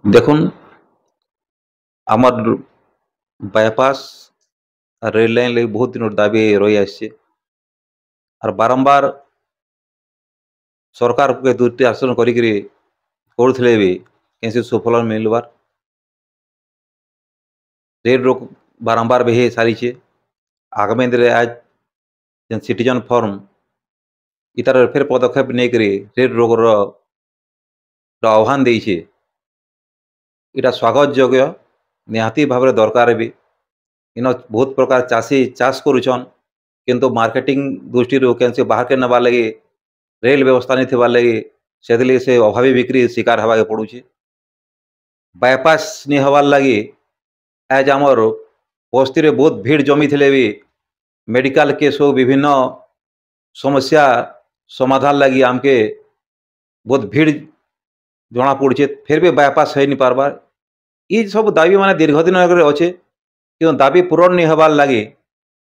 देखुन आमर bypass rail line लगी बहुत दिन दाबी रही आसছে और बारंबार सरकार के दुर्टी आसन करी भी कैसे सुफल मिलवार रेल रोक बारंबार भी सारी आगामी दिन आज जेन सिटीजन फॉर्म इतार फिर पदक्षेप नहीं करी रेल रोग आह्वान देछे इटा स्वागत योग्य निहाती भाव दरकार भी इन बहुत प्रकार चाषी चाष करुछन किंतु मार्केटिंग दृष्टि कैसे बाहर के नवा लगे रेल व्यवस्था नहीं थिबार लगे से अभावी बिक्री शिकार हवा के पड़ुछे बायपास नहीं हवार लगे आज आमर बस्ती रे बहुत भीड़ जमी थिले भी मेडिकल केस हो विभिन्न समस्या समाधान लगी आमके बहुत भीड़ जना पड़े फिर भी बायपास हो नहीं पारबार ये सब दाबी माने दीर्घ दिन अच्छे कि दाबी पूरण नहीं हबार लगे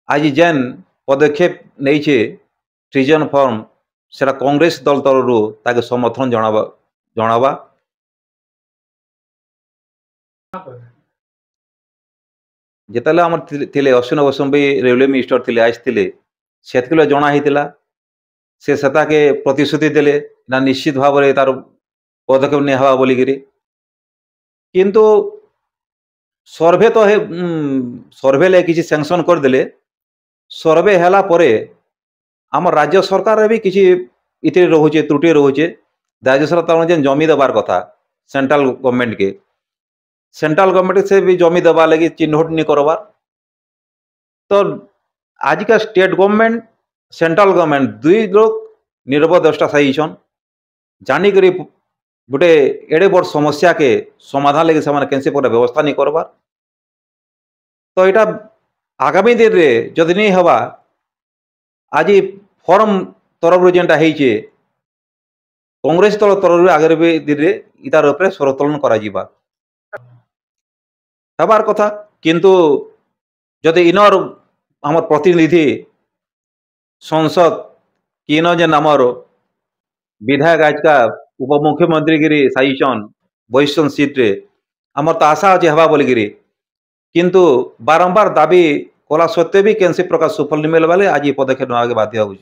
आज जेन पदक्षेप नहीं सिटीजन फॉर्म से कांग्रेस दल तरु ताके समर्थन जनावा जितेबाला आम थे अश्विन बसुमबी रेलवे मिनिस्टर थे आसते से जनाई से के प्रतिश्रुति देले ना निश्चित भाव में तार पदक्षेप नहीं हवा बोलिकी किंतु सर्वे तो है सर्वे ले किसी सैंक्शन करदे सर्वे हैला परे आम राज्य सरकार भी किसी इतने रोचे त्रुटि रोचे राज्य सरकार जेन जमी देवार कथा सेंट्रल गवर्नमेंट के सेंट्रल गवर्नमेंट से भी जमी देवा लगी चिन्हट नहीं करवार तो आज का स्टेट गवर्नमेंट सेंट्रल गवर्नमेंट दुई लोग निरवद्रष्टा सहीछन जानिक गोटे एड़े बड़ समस्या के समाधान लगे से कैसे पूरा व्यवस्था नहीं करवार तो यहाँ आगामी दिन में जदि नहीं हवा आज फॉर्म तरफ जेनटा होइछे कांग्रेस दल तरफ आगे भी दिन में इतार उपरे स्वरोत्तोलन करा हबार कथा किंतु जदि इनर आम प्रतिनिधि संसद कि इन जेन आमर विधायक आज का उप मुख्यमंत्री गिरी साइचन बहिष्ण सीट रे आमर तो आशा अच्छे हवा बोलिकी किंतु बारंबार दाबी कला सत्वे भी कैंसी प्रकार सुफल नहीं मिलवा आज पदक्षेप आगे बाध्य हो।